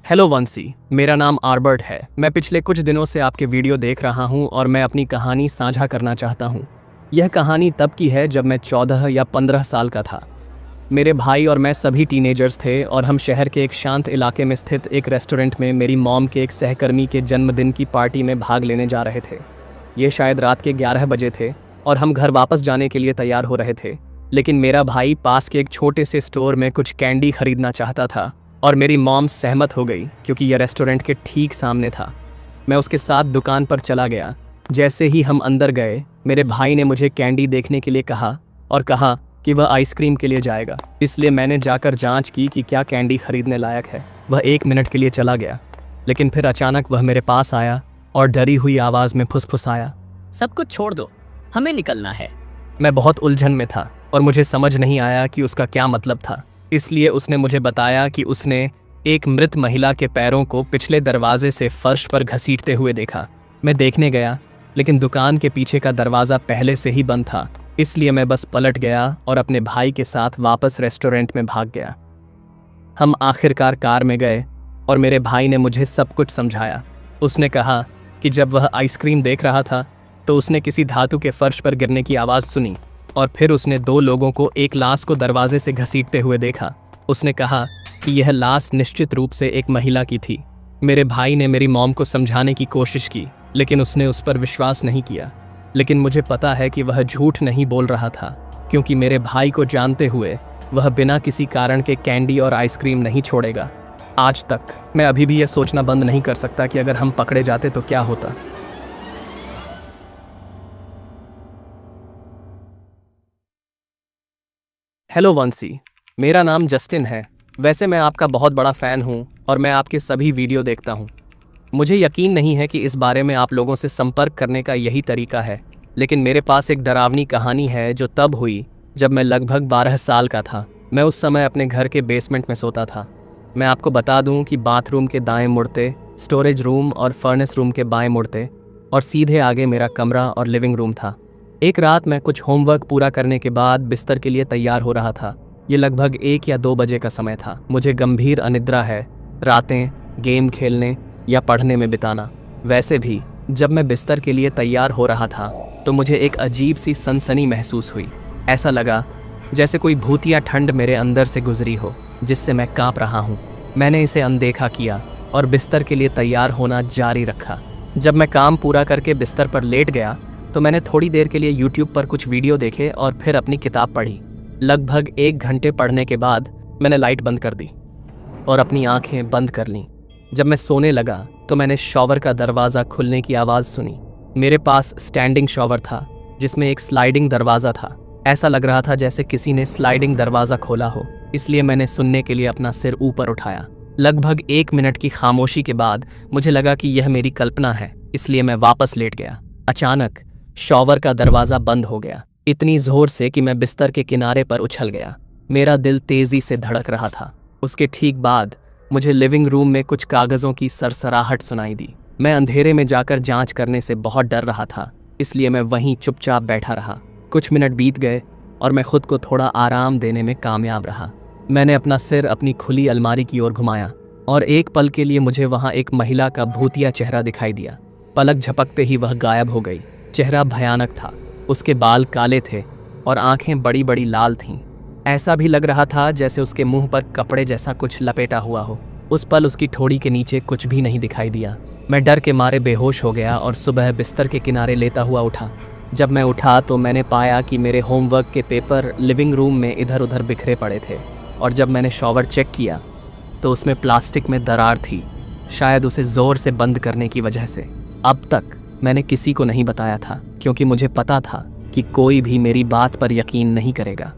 Hello Vansi, मेरा नाम Albert है। मैं पिछले कुछ दिनों से आपके वीडियो देख रहा हूं और मैं अपनी कहानी साझा करना चाहता हूं। यह कहानी तब की है जब मैं 14 या 15 साल का था। मेरे भाई और मैं सभी टीनेजर्स थे और हम शहर के एक शांत इलाके में स्थित एक रेस्टोरेंट में मेरी मॉम के एक सहकर्मी के जन्मदिन की पार्टी में भाग लेने जा रहे थे। ये शायद रात के 11 बजे थे और हम घर वापस जाने के लिए तैयार हो रहे थे, लेकिन मेरा भाई पास के एक छोटे से स्टोर में कुछ कैंडी खरीदना चाहता था और मेरी मॉम सहमत हो गई क्योंकि यह रेस्टोरेंट के ठीक सामने था। मैं उसके साथ दुकान पर चला गया। जैसे ही हम अंदर गए, मेरे भाई ने मुझे कैंडी देखने के लिए कहा और कहा कि वह आइसक्रीम के लिए जाएगा। इसलिए मैंने जाकर जांच की कि क्या कैंडी खरीदने लायक है। वह 1 मिनट के लिए चला गया, लेकिन फिर अचानक वह मेरे पास आया और डरी हुई आवाज़ में फुसफुसाया, सब कुछ छोड़ दो, हमें निकलना है। मैं बहुत उलझन में था और मुझे समझ नहीं आया कि उसका क्या मतलब था। इसलिए उसने मुझे बताया कि उसने एक मृत महिला के पैरों को पिछले दरवाजे से फर्श पर घसीटते हुए देखा। मैं देखने गया, लेकिन दुकान के पीछे का दरवाज़ा पहले से ही बंद था। इसलिए मैं बस पलट गया और अपने भाई के साथ वापस रेस्टोरेंट में भाग गया। हम आखिरकार कार में गए और मेरे भाई ने मुझे सब कुछ समझाया। उसने कहा कि जब वह आइसक्रीम देख रहा था तो उसने किसी धातु के फर्श पर गिरने की आवाज़ सुनी और फिर उसने 2 लोगों को एक लाश को दरवाजे से घसीटते हुए देखा। उसने कहा कि यह लाश निश्चित रूप से एक महिला की थी। मेरे भाई ने मेरी मॉम को समझाने की कोशिश की, लेकिन उसने उस पर विश्वास नहीं किया। लेकिन मुझे पता है कि वह झूठ नहीं बोल रहा था, क्योंकि मेरे भाई को जानते हुए वह बिना किसी कारण के कैंडी और आइसक्रीम नहीं छोड़ेगा। आज तक मैं अभी भी यह सोचना बंद नहीं कर सकता कि अगर हम पकड़े जाते तो क्या होता। हेलो वंसी, मेरा नाम जस्टिन है। वैसे मैं आपका बहुत बड़ा फ़ैन हूँ और मैं आपके सभी वीडियो देखता हूँ। मुझे यकीन नहीं है कि इस बारे में आप लोगों से संपर्क करने का यही तरीका है, लेकिन मेरे पास एक डरावनी कहानी है जो तब हुई जब मैं लगभग 12 साल का था। मैं उस समय अपने घर के बेसमेंट में सोता था। मैं आपको बता दूँ कि बाथरूम के दाएँ मुड़ते, स्टोरेज रूम और फर्नेस रूम के बाएँ मुड़ते और सीधे आगे मेरा कमरा और लिविंग रूम था। एक रात मैं कुछ होमवर्क पूरा करने के बाद बिस्तर के लिए तैयार हो रहा था। ये लगभग 1 या 2 बजे का समय था। मुझे गंभीर अनिद्रा है, रातें गेम खेलने या पढ़ने में बिताना। वैसे भी जब मैं बिस्तर के लिए तैयार हो रहा था तो मुझे एक अजीब सी सनसनी महसूस हुई। ऐसा लगा जैसे कोई भूतिया ठंड मेरे अंदर से गुजरी हो, जिससे मैं काँप रहा हूँ। मैंने इसे अनदेखा किया और बिस्तर के लिए तैयार होना जारी रखा। जब मैं काम पूरा करके बिस्तर पर लेट गया तो मैंने थोड़ी देर के लिए YouTube पर कुछ वीडियो देखे और फिर अपनी किताब पढ़ी। लगभग 1 घंटे पढ़ने के बाद मैंने लाइट बंद कर दी और अपनी आंखें बंद कर लीं। जब मैं सोने लगा तो मैंने शॉवर का दरवाज़ा खुलने की आवाज़ सुनी। मेरे पास स्टैंडिंग शॉवर था जिसमें एक स्लाइडिंग दरवाज़ा था। ऐसा लग रहा था जैसे किसी ने स्लाइडिंग दरवाज़ा खोला हो, इसलिए मैंने सुनने के लिए अपना सिर ऊपर उठाया। लगभग 1 मिनट की खामोशी के बाद मुझे लगा कि यह मेरी कल्पना है, इसलिए मैं वापस लेट गया। अचानक शॉवर का दरवाज़ा बंद हो गया, इतनी ज़ोर से कि मैं बिस्तर के किनारे पर उछल गया। मेरा दिल तेज़ी से धड़क रहा था। उसके ठीक बाद मुझे लिविंग रूम में कुछ कागज़ों की सरसराहट सुनाई दी। मैं अंधेरे में जाकर जांच करने से बहुत डर रहा था, इसलिए मैं वहीं चुपचाप बैठा रहा। कुछ मिनट बीत गए और मैं खुद को थोड़ा आराम देने में कामयाब रहा। मैंने अपना सिर अपनी खुली अलमारी की ओर घुमाया और एक पल के लिए मुझे वहाँ एक महिला का भूतिया चेहरा दिखाई दिया। पलक झपकते ही वह गायब हो गई। चेहरा भयानक था। उसके बाल काले थे और आंखें बड़ी बड़ी लाल थीं। ऐसा भी लग रहा था जैसे उसके मुंह पर कपड़े जैसा कुछ लपेटा हुआ हो। उस पल उसकी ठोड़ी के नीचे कुछ भी नहीं दिखाई दिया। मैं डर के मारे बेहोश हो गया और सुबह बिस्तर के किनारे लेता हुआ उठा। जब मैं उठा तो मैंने पाया कि मेरे होमवर्क के पेपर लिविंग रूम में इधर उधर बिखरे पड़े थे, और जब मैंने शॉवर चेक किया तो उसमें प्लास्टिक में दरार थी, शायद उसे ज़ोर से बंद करने की वजह से। अब तक मैंने किसी को नहीं बताया था, क्योंकि मुझे पता था कि कोई भी मेरी बात पर यकीन नहीं करेगा।